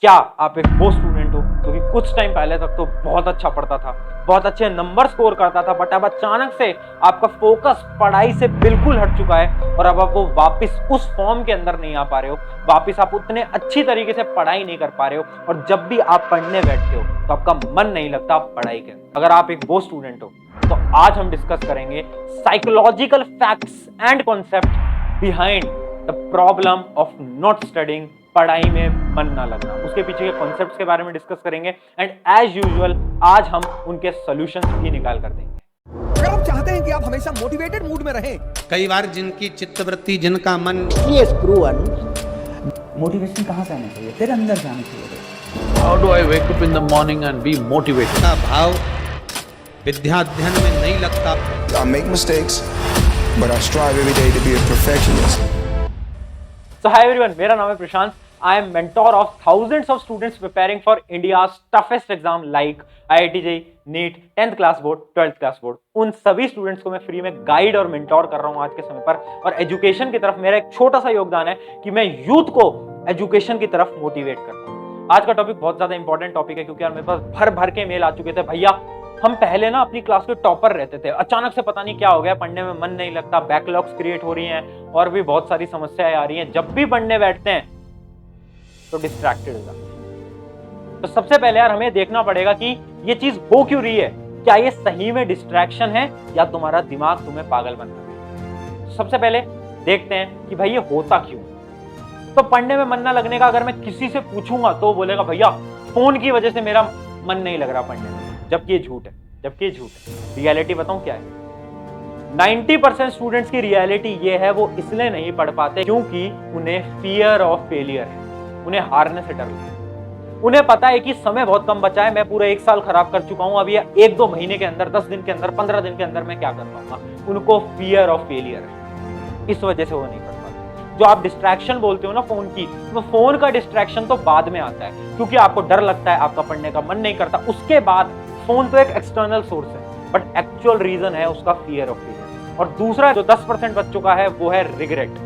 क्या आप एक वो स्टूडेंट हो जो कि कुछ टाइम पहले तक तो बहुत अच्छा पढ़ता था, बहुत अच्छे नंबर स्कोर करता था, बट अब अचानक से आपका फोकस पढ़ाई से बिल्कुल हट चुका है और अब आप वो वापस उस फॉर्म के अंदर नहीं आ पा रहे हो, वापस आप उतने अच्छी तरीके से पढ़ाई नहीं कर पा रहे हो और जब भी आप पढ़ने बैठते हो तो आपका मन नहीं लगता पढ़ाई के अंदर। अगर आप एक वो स्टूडेंट हो तो आज हम डिस्कस करेंगे psychological facts and concept behind the problem of not studying, पढ़ाई में मन ना लगना। उसके पीछे के कॉन्सेप्ट्स के बारे में डिस्कस करेंगे एंड एज यूजुअल आज हम उनके सॉल्यूशंस भी निकाल कर देंगे। अगर हम चाहते हैं कि आप हमेशा मोटिवेटेड मूड में रहें, कई बार जिनकी चित्तवृत्ति, जिनका मन Yes, proven. मोटिवेशन कहाँ से आना चाहिए? तेरे अंदर से आना चाहिए। How do I wake up in the morning and be motivated? का भाव विद्याध्ययन में नहीं लगता। I make mistakes, but I strive every day to be a perfectionist. So hi everyone, मेरा नाम है प्रशांत। I am mentor of thousands of students preparing for India's toughest exam like IIT JEE, NEET, 10th class board, 12th class board. उन सभी students को मैं free में guide और mentor कर रहा हूं आज के समय पर। और एजुकेशन की तरफ मेरा एक छोटा सा योगदान है कि मैं यूथ को एजुकेशन की तरफ मोटिवेट करता हूं। आज का टॉपिक बहुत ज्यादा इंपॉर्टेंट टॉपिक है क्योंकि यार मेरे पास भर भर के मेल आ चुके थे, भैया हम पहले ना अपनी क्लास के टॉपर रहते थे, अचानक से पता नहीं क्या हो गया, पढ़ने में मन नहीं लगता, बैकलॉग्स क्रिएट हो रही हैं और भी बहुत सारी समस्याएं आ रही हैं, जब भी पढ़ने बैठते हैं तो डिस्ट्रैक्टेड हो जाते हैं। तो सबसे पहले यार हमें देखना पड़ेगा कि ये चीज हो क्यों रही है, क्या ये सही में डिस्ट्रैक्शन है या तुम्हारा दिमाग तुम्हें पागल बन रहा है। सबसे पहले देखते हैं कि भाई ये होता क्यों। तो पढ़ने में मन ना लगने का अगर मैं किसी से पूछूंगा तो बोलेगा भैया फोन की वजह से मेरा मन नहीं लग रहा पढ़ने में, जबकि ये झूठ है, जबकि ये झूठ है। रियलिटी बताऊं क्या है, 90% स्टूडेंट्स की रियलिटी ये है वो इसलिए नहीं पढ़ पाते क्योंकि उन्हें फियर ऑफ फेलियर है, उन्हें हारने से डर लगता है। उन्हें पता है कि समय बहुत कम बचा है, मैं पूरा 1 साल खराब कर चुका हूं, अब ये 1-2 महीने के अंदर, 10 दिन के अंदर, 15 दिन के अंदर मैं क्या कर पाऊंगा। उनको फियर ऑफ फेलियर है, इस वजह से वो नहीं पढ़ पाते। जो आप डिस्ट्रैक्शन बोलते हो ना फोन की, तो फोन का डिस्ट्रैक्शन तो बाद में आता है क्योंकि आपको डर लगता है, आपका पढ़ने का मन नहीं करता, उसके बाद फोन तो एक एक्सटर्नल सोर्स है, बट एक्चुअल रीजन है उसका फियर ऑफ फेलियर। और दूसरा जो 10% बच्चों का है वो है रिग्रेट।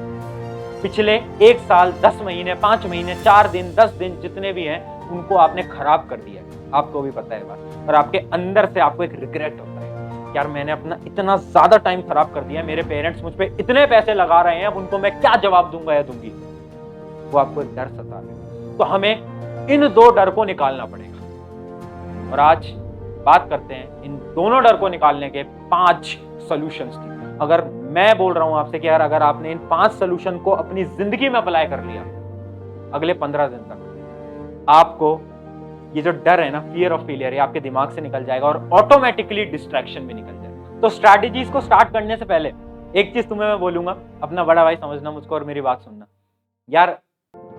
पिछले 1 साल, 10 महीने, 5 महीने, 4 दिन, 10 दिन जितने भी हैं उनको आपने खराब कर दिया है, आपको भी पता है बात, और आपके अंदर से आपको एक रिग्रेट होता है, यार मैंने अपना इतना ज्यादा टाइम खराब कर दिया, मेरे पेरेंट्स मुझ पे इतने पैसे लगा रहे हैं, अब उनको मैं क्या जवाब दूंगा या दूंगी। वो आपको एक डर सता है। तो हमें इन 2 डर को निकालना पड़ेगा और आज बात करते हैं इन दोनों डर को निकालने के 5 सॉल्यूशंस की। अगर मैं बोल रहा हूं आपसे कि यार अगर आपने इन 5 सॉल्यूशन को अपनी जिंदगी में अप्लाई कर लिया अगले 15 दिन तक, आपको ये जो डर है ना, फियर ऑफ फेलियर, ये आपके दिमाग से निकल जाएगा और ऑटोमेटिकली डिस्ट्रैक्शन भी निकल जाएगा। तो स्ट्रैटेजीज को स्टार्ट करने से पहले एक चीज तुम्हें मैं बोलूंगा, अपना बड़ा भाई समझना मुझको और मेरी बात सुनना। यार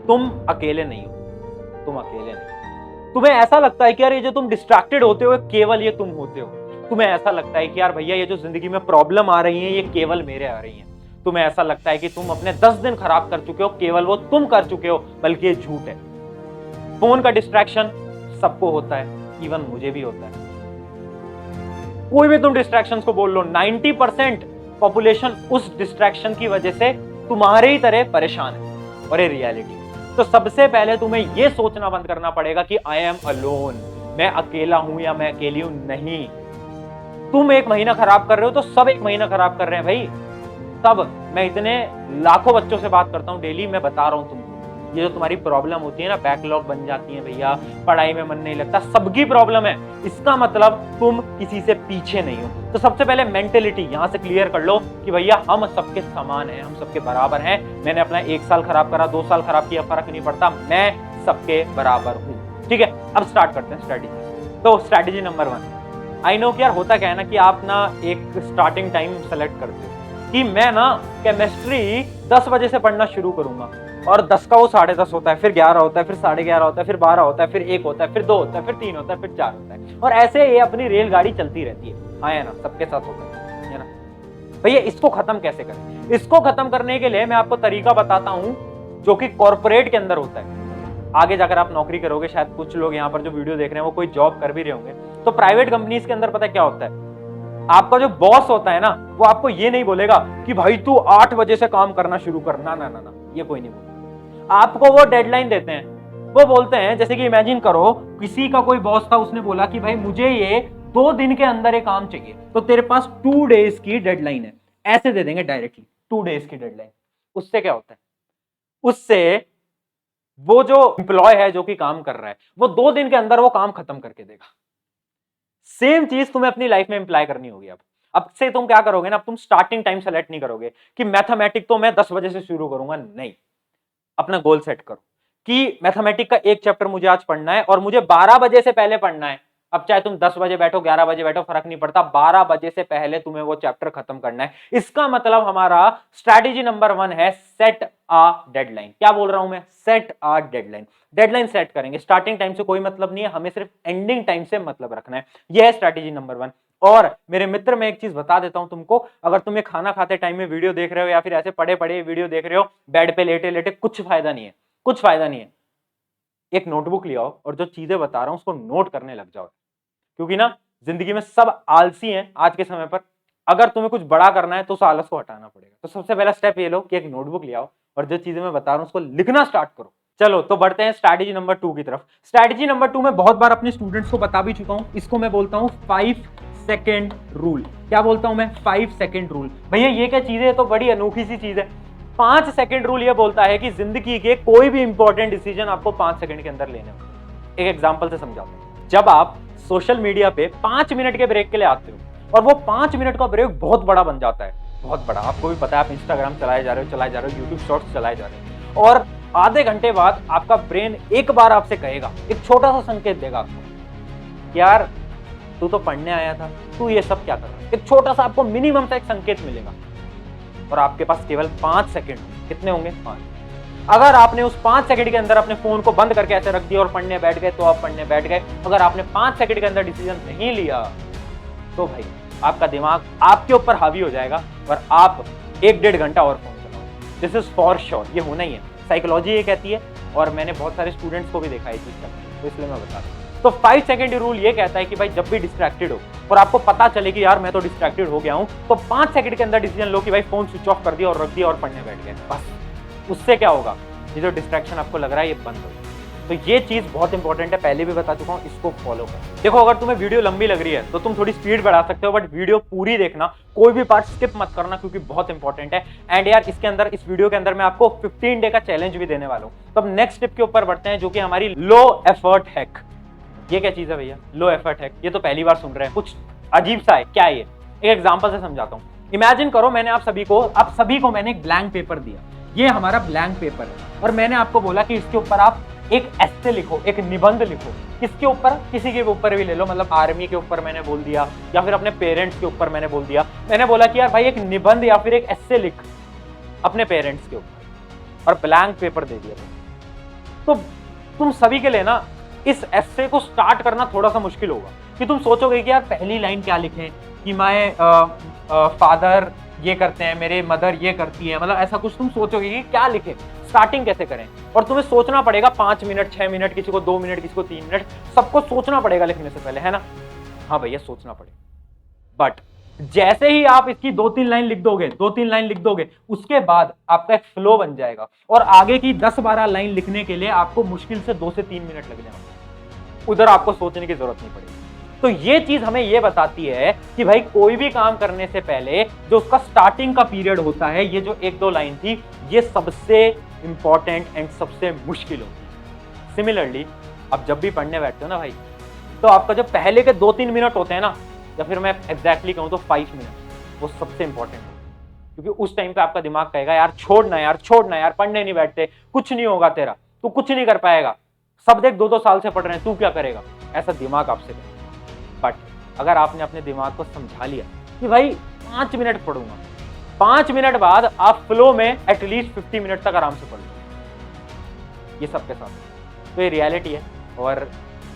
तुम अकेले नहीं हो, तुम अकेले नहीं। तुम्हें ऐसा लगता है कि यार ये जो तुम डिस्ट्रैक्टेड होते हो केवल ये तुम होते हो। तुम्हें ऐसा लगता है कि यार भैया ये जो जिंदगी में प्रॉब्लम आ रही है ये केवल मेरे आ रही है। तुम्हें ऐसा लगता है कि तुम अपने 10 दिन खराब कर चुके हो, केवल वो तुम कर चुके हो, बल्कि ये झूठ है। फोन का डिस्ट्रैक्शन सबको होता है, इवन मुझे भी होता है। कोई भी तुम डिस्ट्रैक्शंस को बोल लो, 90% पॉपुलेशन उस डिस्ट्रैक्शन की वजह से तुम्हारे ही तरह परेशान है और ये रियलिटी। तो सबसे पहले तुम्हें यह सोचना बंद करना पड़ेगा कि आई एम अलोन, मैं अकेला हूं या मैं अकेली हूं नहीं। तुम 1 महीना खराब कर रहे हो तो सब 1 महीना खराब कर रहे हैं भाई, सब। मैं इतने लाखों बच्चों से बात करता हूं डेली, मैं बता रहा हूं तुमको ये जो तुम्हारी प्रॉब्लम होती है ना, बैकलॉग बन जाती है भैया, पढ़ाई में मन नहीं लगता, सबकी प्रॉब्लम है। इसका मतलब तुम किसी से पीछे नहीं हो। तो सबसे पहले मेंटेलिटी यहां से क्लियर कर लो कि भैया हम सबके समान हैं, हम सबके बराबर हैं। मैंने अपना 1 साल खराब करा, 2 साल खराब किया, फर्क नहीं पड़ता, मैं सबके बराबर हूं। ठीक है, अब स्टार्ट करते हैं स्ट्रेटेजी। तो स्ट्रेटेजी नंबर 1, आई नो कि यार होता क्या है ना कि आप ना एक स्टार्टिंग टाइम सेलेक्ट करते हो कि मैं ना केमिस्ट्री 10 बजे से पढ़ना शुरू करूंगा और 10 का वो 10:30 होता है, फिर 11 होता है, फिर 11:30 होता है, फिर 12 होता है, फिर 1 होता है, फिर 2 होता है, फिर 3 होता है, फिर 4 होता है, और ऐसे ये अपनी रेलगाड़ी चलती रहती है। हाँ है ना, सबके साथ होता है ना। भैया इसको खत्म कैसे करें? इसको खत्म करने के लिए मैं आपको तरीका बताता हूं जो कि कॉर्पोरेट के अंदर होता है। आगे जाकर आप नौकरी करोगे, शायद कुछ लोग यहाँ पर जो वीडियो देख रहे हैं वो कोई जॉब कर भी रहे होंगे। तो प्राइवेट कंपनीज के अंदर पता है क्या होता है, आपका जो बॉस होता है ना वो आपको ये नहीं बोलेगा कि भाई तू 8 बजे से काम करना शुरू कर, ना ना ना ना, ये कोई नहीं बोलेगा। आपको वो डेडलाइन देते हैं वो बोलते हैं, जैसे कि इमेजिन करो किसी का कोई बॉस था, उसने बोला कि भाई मुझे ये 2 दिन के अंदर ये काम चाहिए, तो तेरे पास 2 डेज की डेडलाइन है, ऐसे दे देंगे डायरेक्टली 2 डेज की डेडलाइन। उससे क्या होता है, उससे वो जो एम्प्लॉय है जो कि काम कर रहा है, वो 2 दिन के अंदर वो काम खत्म करके देगा। सेम चीज तुम्हें अपनी लाइफ में इंप्लाई करनी होगी। अब से तुम क्या करोगे ना, अब तुम स्टार्टिंग टाइम सेलेक्ट नहीं करोगे कि मैथमेटिक तो मैं 10 बजे से शुरू करूंगा, नहीं। अपना गोल सेट करो कि मैथमेटिक का एक चैप्टर मुझे आज पढ़ना है और मुझे 12 बजे से पहले पढ़ना है। अब चाहे तुम 10 बजे बैठो, 11 बजे बैठो, फर्क नहीं पड़ता, 12 बजे से पहले तुम्हें वो चैप्टर खत्म करना है। इसका मतलब हमारा स्ट्रैटेजी नंबर 1 है सेट अ डेडलाइन। क्या बोल रहा हूं मैं, set a deadline. Deadline set करेंगे, स्टार्टिंग टाइम से कोई मतलब नहीं है, हमें सिर्फ एंडिंग टाइम से मतलब रखना है। यह है स्ट्रैटेजी नंबर 1। और मेरे मित्र, मैं एक चीज बता देता हूं तुमको, अगर तुम ये खाना खाते टाइम में वीडियो देख रहे हो या फिर ऐसे पड़े पड़े वीडियो देख रहे हो बेड पे लेटे लेटे, कुछ फायदा नहीं है, कुछ फायदा नहीं है। एक नोटबुक ले आओ और जो चीजें बता रहा हूं उसको नोट करने लग जाओ, क्योंकि ना जिंदगी में सब आलसी हैं आज के समय पर। अगर तुम्हें कुछ बड़ा करना है तो उस आलस को हटाना पड़ेगा। तो सबसे पहला स्टेप ये लो कि एक नोटबुक ले आओ और जो चीजें मैं बता रहा हूं उसको लिखना स्टार्ट करो। चलो तो बढ़ते हैं स्ट्रैटेजी नंबर 2 की तरफ। स्ट्रैटेजी नंबर 2 में बहुत बार अपने स्टूडेंट्स को बता भी चुका हूं, इसको मैं बोलता हूं 5 सेकेंड रूल। क्या बोलता हूं मैं, 5 सेकेंड रूल। भैया ये क्या चीज है, तो बड़ी अनोखी सी चीज है। 5 सेकेंड रूल ये बोलता है कि जिंदगी के कोई भी इंपॉर्टेंट डिसीजन आपको 5 सेकेंड के अंदर लेने होंगे। एक एग्जांपल से समझाता हूं। जब आप सोशल मीडिया पे 5 मिनट के ब्रेक के लिए आते हो और वो 5 मिनट का ब्रेक बहुत बड़ा बन जाता है, बहुत बड़ा, आपको भी पता है, आप इंस्टाग्राम चलाए जा रहे हो, यूट्यूब शॉर्ट्स चलाए जा रहे हो, और आधे घंटे बाद आपका ब्रेन एक बार आपसे कहेगा, एक छोटा सा संकेत देगा आपको, यार तू तो पढ़ने आया था, तू ये सब क्या कर रहा है। एक छोटा सा आपको मिनिमम सा एक संकेत मिलेगा और आपके पास केवल 5 सेकेंड। कितने होंगे, 5। अगर आपने उस 5 सेकंड के अंदर अपने फोन को बंद करके ऐसे रख दिया और पढ़ने बैठ गए, तो आप पढ़ने बैठ गए। अगर आपने 5 सेकंड के अंदर डिसीजन नहीं लिया तो भाई आपका दिमाग आपके ऊपर हावी हो जाएगा और आप 1-1.5 घंटा और फोन चलाओगे। दिस इज फॉर श्योर, ये होना ही है। साइकोलॉजी ये कहती है और मैंने बहुत सारे स्टूडेंट्स को भी देखा है इस चीज का, तो इसलिए मैं बता रहा हूं। तो 5 सेकंड रूल ये कहता है कि भाई जब भी डिस्ट्रैक्टेड हो और आपको पता चले कि यार मैं तो डिस्ट्रैक्टेड हो गया हूं, तो 5 सेकंड के अंदर डिसीजन लो कि भाई फोन स्विच ऑफ कर दिया और रख दिया और पढ़ने बैठ गए। बस उससे क्या होगा, ये जो डिस्ट्रैक्शन आपको लग रहा है ये बंद हो। तो ये चीज बहुत इंपॉर्टेंट है, पहले भी बता चुका हूं, इसको फॉलो करो। देखो अगर तुम्हें वीडियो लंबी लग रही है तो तुम थोड़ी स्पीड बढ़ा सकते हो, बट वीडियो पूरी देखना, कोई भी पार्ट स्किप मत करना, क्योंकि बहुत इंपॉर्टेंट है। एंड यार इसके अंदर, इस वीडियो के अंदर मैं आपको 15 डे का चैलेंज भी देने वाला हूं। तो अब नेक्स्ट स्टेप के ऊपर बढ़ते हैं, जो कि हमारी लो एफर्ट हैक। ये क्या चीज है भैया, लो एफर्ट हैक? ये तो पहली बार सुन रहे हैं, कुछ अजीब सा है क्या ये? एक एग्जांपल से समझाता हूं। इमेजिन करो मैंने आप सभी को मैंने एक ब्लैंक पेपर दिया, ये हमारा ब्लैंक पेपर है, और मैंने आपको बोला कि इसके ऊपर आप एक एस्से लिखो, एक निबंध लिखो। किसके ऊपर? किसी के ऊपर भी ले लो, मतलब आर्मी के ऊपर मैंने बोल दिया या फिर अपने पेरेंट्स के ऊपर मैंने बोल दिया। मैंने बोला कि यार भाई एक निबंध या फिर एक एस्से लिख अपने पेरेंट्स के ऊपर, और ब्लैंक पेपर दे दिया। तो तुम सभी के लिए ना इस एस्से को स्टार्ट करना थोड़ा सा मुश्किल होगा, कि तुम सोचोगे कि यार पहली लाइन क्या लिखें, कि माय फादर ये करते हैं, मेरे मदर ये करती है, मतलब ऐसा कुछ तुम सोचोगे कि क्या लिखें, स्टार्टिंग कैसे करें। और तुम्हें सोचना पड़ेगा 5 मिनट, 6 मिनट, किसी को 2 मिनट, किसी को 3 मिनट, सबको सोचना पड़ेगा लिखने से पहले, है ना? हाँ भैया सोचना पड़ेगा। बट जैसे ही आप इसकी 2-3 लाइन लिख दोगे, उसके बाद आपका एक फ्लो बन जाएगा और आगे की 10-12 लाइन लिखने के लिए आपको मुश्किल से 2 से 3 मिनट लगने वाले, उधर आपको सोचने की जरूरत नहीं पड़ेगी। तो ये चीज हमें ये बताती है कि भाई कोई भी काम करने से पहले जो उसका स्टार्टिंग का पीरियड होता है, ये जो 1-2 लाइन थी, ये सबसे इंपॉर्टेंट एंड सबसे मुश्किल होती है। सिमिलरली अब जब भी पढ़ने बैठते हो ना भाई, तो आपका जो पहले के 2-3 मिनट होते हैं ना, या फिर मैं एग्जैक्टली कहूं तो 5 मिनट, वो सबसे इंपॉर्टेंट है, क्योंकि उस टाइम पे आपका दिमाग कहेगा यार छोड़ना यार, पढ़ने नहीं बैठते, कुछ नहीं होगा तेरा, तू कुछ नहीं कर पाएगा, सब देख 2-2 साल से पढ़ रहे हैं, तू क्या करेगा, ऐसा दिमाग आपसे कहेगा। बट अगर आपने अपने दिमाग को समझा लिया कि भाई 5 मिनट पढ़ूंगा, 5 मिनट बाद आप फ्लो में एटलीस्ट 50 मिनट तक आराम से पढ़ लो, ये सबके साथ। तो ये रियलिटी है और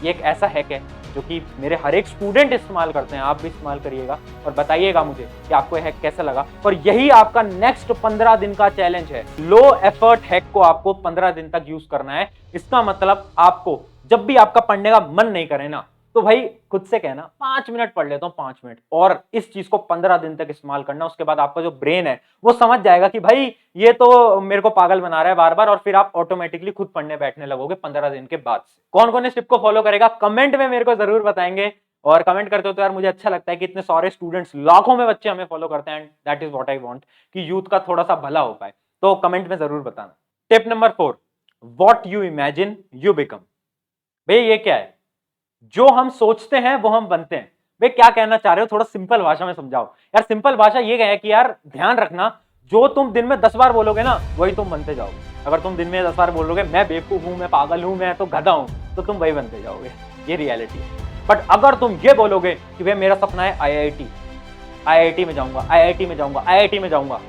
ये एक ऐसा हैक है जो कि मेरे हर एक स्टूडेंट इस्तेमाल करते हैं। आप भी इस्तेमाल करिएगा और बताइएगा मुझे कि आपको हैक कैसा लगा। और यही आपका नेक्स्ट 15 दिन का चैलेंज है। लो एफर्ट हैक को आपको 15 दिन तक यूज करना है। इसका मतलब आपको जब भी आपका पढ़ने का मन नहीं करे ना, तो भाई खुद से कहना 5 मिनट पढ़ लेता हूँ, 5 मिनट, और इस चीज को 15 दिन तक इस्तेमाल करना। उसके बाद आपका जो ब्रेन है वो समझ जाएगा कि भाई ये तो मेरे को पागल बना रहा है बार बार, और फिर आप ऑटोमेटिकली खुद पढ़ने बैठने लगोगे 15 दिन के बाद से। कौन कौन इस टिप को फॉलो करेगा कमेंट में मेरे को जरूर बताएंगे, और कमेंट करते हो तो यार मुझे अच्छा लगता है कि इतने सारे स्टूडेंट्स, लाखों में बच्चे हमें फॉलो करते हैं, and that is what I want कि यूथ का थोड़ा सा भला हो पाए। तो कमेंट में जरूर बताना। Tip number 4, what you imagine you become. भाई ये क्या है? जो हम सोचते हैं वो हम बनते हैं। भाई क्या कहना चाह रहे हो, थोड़ा सिंपल भाषा में समझाओ यार। सिंपल भाषा ये है कि यार ध्यान रखना, जो तुम दिन में 10 बार बोलोगे ना वही तुम बनते जाओगे। अगर तुम दिन में 10 बार बोलोगे मैं बेवकूफ हूं, मैं पागल हूं, मैं तो गधा हूं, तो तुम वही बनते जाओगे। ये रियलिटी है। बट अगर तुम ये बोलोगे कि भाई मेरा सपना है आईआईटी में जाऊंगा, आईआईटी में जाऊंगा, आईआईटी में जाऊंगा,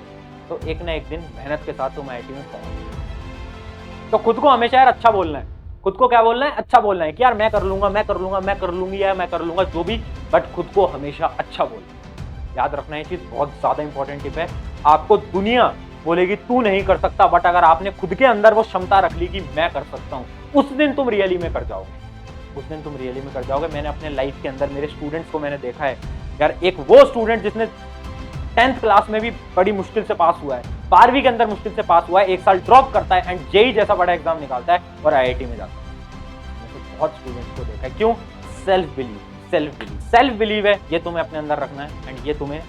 तो एक ना एक दिन मेहनत के साथ तुम आईआईटी में पहुंचोगे। तो खुद को हमेशा यार अच्छा बोलना है। खुद को क्या बोलना है? अच्छा बोलना है कि यार मैं कर लूंगा, मैं कर लूंगा, मैं कर लूंगी, या मैं कर लूंगा, जो भी, बट खुद को हमेशा अच्छा बोलना है। याद रखना ये चीज बहुत ज्यादा इंपॉर्टेंट टिप है। आपको दुनिया बोलेगी तू नहीं कर सकता, बट अगर आपने खुद के अंदर वो क्षमता रख ली कि मैं कर सकता हूं, उस दिन तुम रियली में कर जाओगे। उस दिन तुम रियली में कर जाओगे। मैंने अपने लाइफ के अंदर मेरे स्टूडेंट्स को मैंने देखा है यार, एक वो स्टूडेंट जिसने 10th क्लास में भी बड़ी मुश्किल से पास हुआ है, 12वीं के अंदर मुश्किल से पास हुआ है, 1 साल ड्रॉप करता है एंड जेईई जैसा बड़ा एग्जाम निकालता है और आईआईटी में जाता है। मैंने तो बहुत स्टूडेंट्स को देखा है। क्यों? सेल्फ बिलीव है, ये तुम्हें अपने अंदर रखना है एंड ये तुम्हें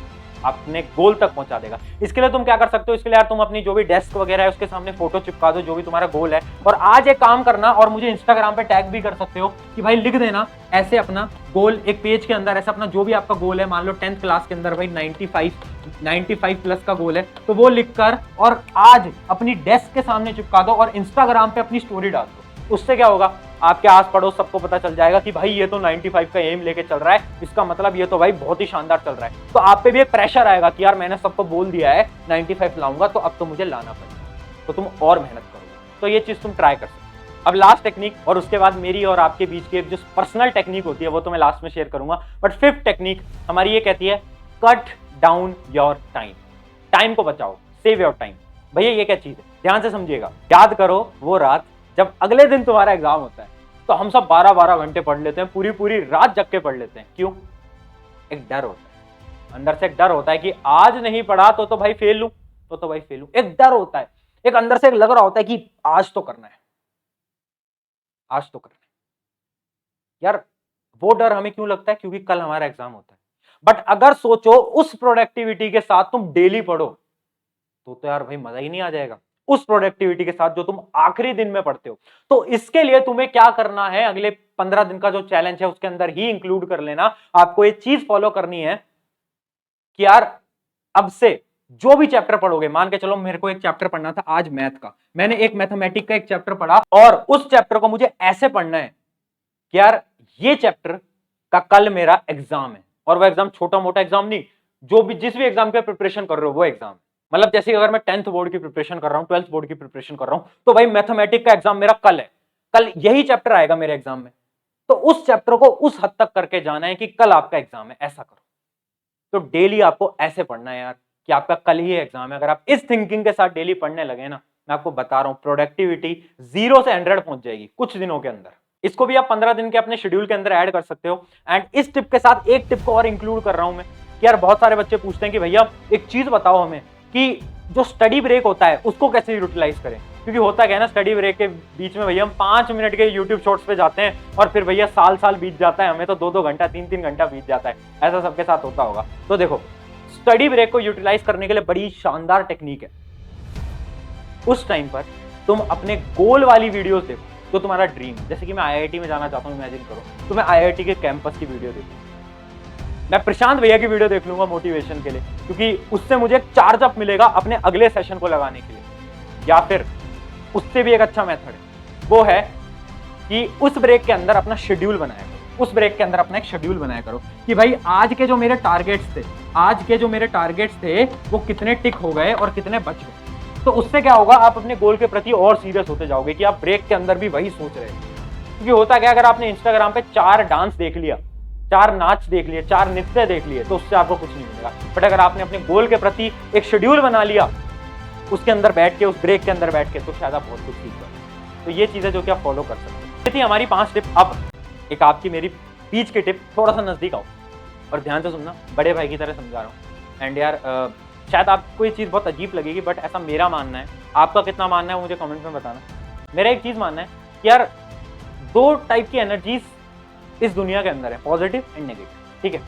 अपने गोल तक पहुंचा देगा। इसके लिए तुम क्या कर सकते हो? इसके लिए यार तुम अपनी जो भी डेस्क वगैरह है उसके सामने फोटो चिपका दो, जो भी तुम्हारा गोल है, और आज एक काम करना, और मुझे इंस्टाग्राम पे टैग भी कर सकते हो कि भाई लिख देना ऐसे अपना गोल एक पेज के अंदर, ऐसा अपना जो भी आपका गोल है, मान लो 10th क्लास के अंदर भाई 95 प्लस का गोल है, तो वो लिखकर और आज अपनी डेस्क के सामने चिपका दो और इंस्टाग्राम पे अपनी स्टोरी डाल दो। उससे क्या होगा? आपके आस पड़ोस सबको पता चल जाएगा कि भाई ये तो 95 का एम लेके चल रहा है, इसका मतलब ये तो भाई बहुत ही शानदार चल रहा है। तो आप पे भी एक प्रेशर आएगा कि यार मैंने सबको बोल दिया है 95 लाऊंगा, तो अब तो मुझे लाना पड़ेगा, तो तुम और मेहनत करोगे। तो ये चीज तुम ट्राई कर सकते हो। अब लास्ट टेक्निक, और उसके बाद मेरी और आपके बीच की एक जो पर्सनल टेक्निक होती है वो तो मैं लास्ट में शेयर करूंगा, बट 5th टेक्निक हमारी ये कहती है cut down your time. Time को बचाओ, सेव योर टाइम। भैया ये क्या चीज है? ध्यान से समझिएगा। याद करो वो रात जब अगले दिन तुम्हारा एग्जाम होता है, तो हम सब 12-12 घंटे पढ़ लेते हैं, पूरी रात जग के पढ़ लेते हैं। क्यों? एक डर होता है अंदर से, एक डर होता है कि आज नहीं पढ़ा तो भाई फेल लूं, तो भाई फेल लूं। एक डर होता है, एक अंदर से एक लग रहा होता है कि आज तो करना है, आज तो करना है। यार वो डर हमें क्यों लगता है? क्योंकि कल हमारा एग्जाम होता है। बट अगर सोचो उस प्रोडक्टिविटी के साथ तुम डेली पढ़ो, तो यार भाई मजा ही नहीं आ जाएगा उस प्रोडक्टिविटी के साथ जो तुम आखिरी दिन में पढ़ते हो। तो इसके लिए तुम्हें क्या करना है? अगले 15 दिन का जो चैलेंज है उसके अंदर ही इंक्लूड कर लेना। आपको एक चीज फॉलो करनी है कि यार अब से जो भी चैप्टर पढ़ोगे, मान के चलो मेरे को एक चैप्टर पढ़ना था आज मैथ का, मैंने एक मैथमेटिक्स का एक चैप्टर पढ़ा और उस चैप्टर को मुझे ऐसे पढ़ना है कि यार ये चैप्टर का कल मेरा एग्जाम है। और वो एग्जाम छोटा मोटा एग्जाम नहीं, जो भी जिस भी एग्जाम के प्रिपरेशन कर रहे हो वो एग्जाम। मतलब जैसे अगर मैं 10th बोर्ड की प्रिपरेशन कर रहा हूं, 12th बोर्ड की प्रिपरेशन कर रहा हूं, तो भाई मैथमेटिक्स का एग्जाम मेरा कल है, कल यही चैप्टर आएगा मेरे एग्जाम में, तो उस चैप्टर को उस हद तक करके जाना है कि कल आपका एग्जाम है। ऐसा करो। तो डेली आपको ऐसे पढ़ना है यार कि आपका कल ही एग्जाम है। अगर आप इस थिंकिंग के साथ डेली पढ़ने लगे ना, मैं आपको बता रहा हूं प्रोडक्टिविटी 0 से 100 पहुंच जाएगी कुछ दिनों के अंदर। इसको भी आप 15 दिन के अपने शेड्यूल के अंदर ऐड कर सकते हो। एंड इस टिप के साथ एक टिप को और इंक्लूड कर रहा हूं मैं कि यार बहुत सारे बच्चे पूछते हैं कि भैया एक चीज बताओ हमें कि जो स्टडी ब्रेक होता है उसको कैसे यूटिलाइज करें। क्योंकि होता क्या है ना, स्टडी ब्रेक के बीच में भैया हम 5 मिनट के यूट्यूब शॉर्ट्स पे जाते हैं और फिर भैया साल बीत जाता है, हमें तो 2-2 घंटा 3-3 घंटा बीत जाता है। ऐसा सबके साथ होता होगा। तो देखो, स्टडी ब्रेक को यूटिलाइज करने के लिए बड़ी शानदार टेक्निक है। उस टाइम पर तुम अपने गोल वाली वीडियोस देखो, जो तुम्हारा ड्रीम है। जैसे कि मैं आईआईटी में जाना चाहता हूँ, इमेजिन करो, तो मैं आईआईटी के कैंपस की वीडियो देखूँ, मैं प्रशांत भैया की वीडियो देख लूंगा मोटिवेशन के लिए, क्योंकि उससे मुझे एक चार्ज अप मिलेगा अपने अगले सेशन को लगाने के लिए। या फिर उससे भी एक अच्छा मेथड है, वो है कि उस ब्रेक के अंदर अपना शेड्यूल बनाया करो। उस ब्रेक के अंदर अपना एक शेड्यूल बनाया करो कि भाई आज के जो मेरे टारगेट्स थे वो कितने टिक हो गए और कितने बच गए। तो उससे क्या होगा, आप अपने गोल के प्रति और सीरियस होते जाओगे कि आप ब्रेक के अंदर भी वही सोच रहे हैं। क्योंकि होता क्या, अगर आपने इंस्टाग्राम पे 4 डांस देख लिया, 4 नाच देख लिए, 4 नृत्य देख लिए, तो उससे आपको कुछ नहीं मिलेगा। बट अगर आपने अपने गोल के प्रति एक शेड्यूल बना लिया, उसके अंदर बैठ के, उस ब्रेक के अंदर बैठ के, तो शायद आप बहुत कुछ सीख सकते हैं। तो ये चीजें जो कि आप फॉलो कर सकते हैं। ये थी हमारी 5 टिप। अब एक आपकी मेरी बीच के टिप, थोड़ा सा नजदीक आओ और ध्यान से सुनना, बड़े भाई की तरह समझा रहा हूँ। एंड यार शायद आपको ये चीज़ बहुत अजीब लगेगी, बट ऐसा मेरा मानना है। आपका कितना मानना है मुझे कमेंट में बताना। मेरा एक चीज़ मानना है कि यार 2 टाइप की एनर्जीज इस दुनिया के अंदर है, पॉजिटिव एंड नेगेटिव, ठीक है।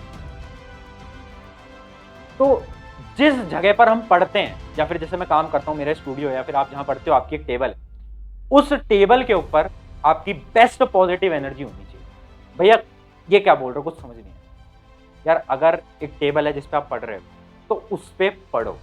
तो जिस जगह पर हम पढ़ते हैं, या फिर जैसे मैं काम करता हूँ, मेरा स्टूडियो, या फिर आप जहाँ पढ़ते हो आपकी एक टेबल है, उस टेबल के ऊपर आपकी बेस्ट पॉजिटिव एनर्जी होनी चाहिए। भैया ये क्या बोल रहे हो, कुछ समझ नहीं है यार। अगर एक टेबल है जिस पे आप पढ़ रहे हो, तो उस पे पढ़ो,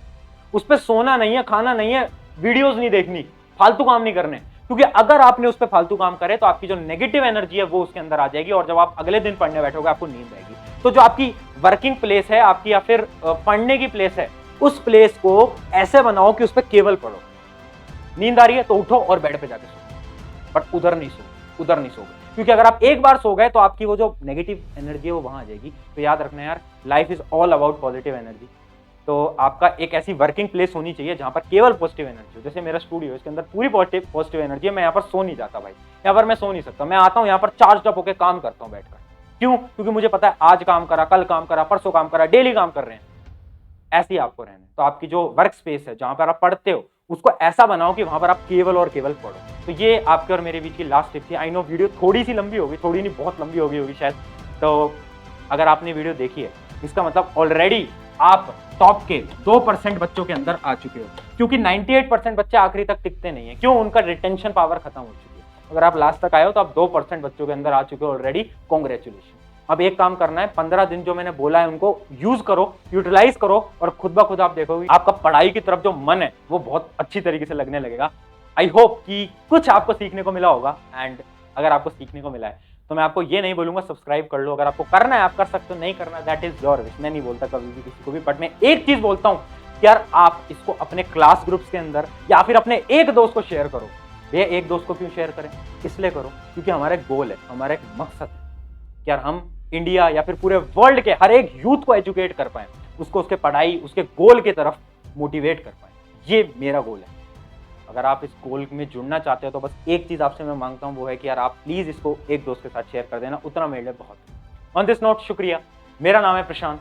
उस पे सोना नहीं है, खाना नहीं है, वीडियोस नहीं देखनी, फालतू काम नहीं करने। क्योंकि अगर आपने उस पे फालतू काम करे तो आपकी जो नेगेटिव एनर्जी है वो उसके अंदर आ जाएगी, और जब आप अगले दिन पढ़ने बैठोगे आपको नींद आएगी। तो जो आपकी वर्किंग प्लेस है आपकी, या फिर पढ़ने की प्लेस है, उस प्लेस को ऐसे बनाओ कि उस पर केवल पढ़ो। नींद आ रही है तो उठो और बेड पे जाके सो, बट उधर नहीं सो, क्योंकि अगर आप एक बार सो गए तो आपकी वो जो नेगेटिव एनर्जी है वो वहां आ जाएगी। तो याद रखना यार, life is all about positive energy. तो आपका एक ऐसी वर्किंग प्लेस होनी चाहिए जहां पर केवल पॉजिटिव एनर्जी हो। जैसे मेरा स्टूडियो है, इसके अंदर पूरी पॉजिटिव एनर्जी है। मैं यहाँ पर सो नहीं जाता भाई, यहाँ पर मैं सो नहीं सकता। मैं आता हूँ यहाँ पर चार्ज अप होकर काम करता हूँ बैठकर। क्यों? क्योंकि मुझे पता है आज काम करा, कल काम करा, परसों काम करा, डेली काम कर रहे हैं। ऐसे ही आपको रहना है। तो आपकी जो वर्क स्पेस है जहां पर आप पढ़ते हो, उसको ऐसा बनाओ कि वहां पर आप केवल और केवल पढ़ो। तो ये आपके और मेरे बीच की लास्ट टिप थी। आई नो वीडियो थोड़ी सी लंबी होगी, थोड़ी नहीं बहुत लंबी होगी शायद। तो अगर आपने वीडियो देखी है, इसका मतलब ऑलरेडी आप टॉप के 2% बच्चों के अंदर आ चुके हो, क्योंकि 98% बच्चे आखिरी तक टिकते नहीं है। क्यों? उनका रिटेंशन पावर खत्म हो चुकी है। अगर आप लास्ट तक आए हो तो आप 2% बच्चों के अंदर आ चुके हो ऑलरेडी। कॉन्ग्रेचुलेशन। अब एक काम करना है, 15 दिन जो मैंने बोला है उनको यूज करो, यूटिलाइज करो, और खुद ब खुद आप देखोगे आपका पढ़ाई की तरफ जो मन है वो बहुत अच्छी तरीके से लगने लगेगा। आई होप कि कुछ आपको सीखने को मिला होगा। एंड अगर आपको सीखने को मिला है तो मैं आपको ये नहीं बोलूंगा सब्सक्राइब कर लो। अगर आपको करना है आप कर सकते हो, नहीं करना दैट इज योर विश। मैं नहीं बोलता कभी भी किसी को भी, बट मैं एक चीज बोलता हूँ कि यार आप इसको अपने क्लास ग्रुप्स के अंदर या फिर अपने एक दोस्त को शेयर करो। भैया एक दोस्त को क्यों शेयर करें? इसलिए करो क्योंकि हमारा एक गोल है, हमारा एक मकसद है कि यार हम इंडिया या फिर पूरे वर्ल्ड के हर एक यूथ को एजुकेट कर पाए, उसको उसके पढ़ाई, उसके गोल की तरफ मोटिवेट कर पाए। ये मेरा गोल है। अगर आप इस गोल में जुड़ना चाहते हो तो बस एक चीज आपसे मैं मांगता हूं, वो है कि यार आप प्लीज इसको एक दोस्त के साथ शेयर कर देना, उतना मेरे लिए बहुत है। ऑन दिस नोट, शुक्रिया। मेरा नाम है प्रशांत।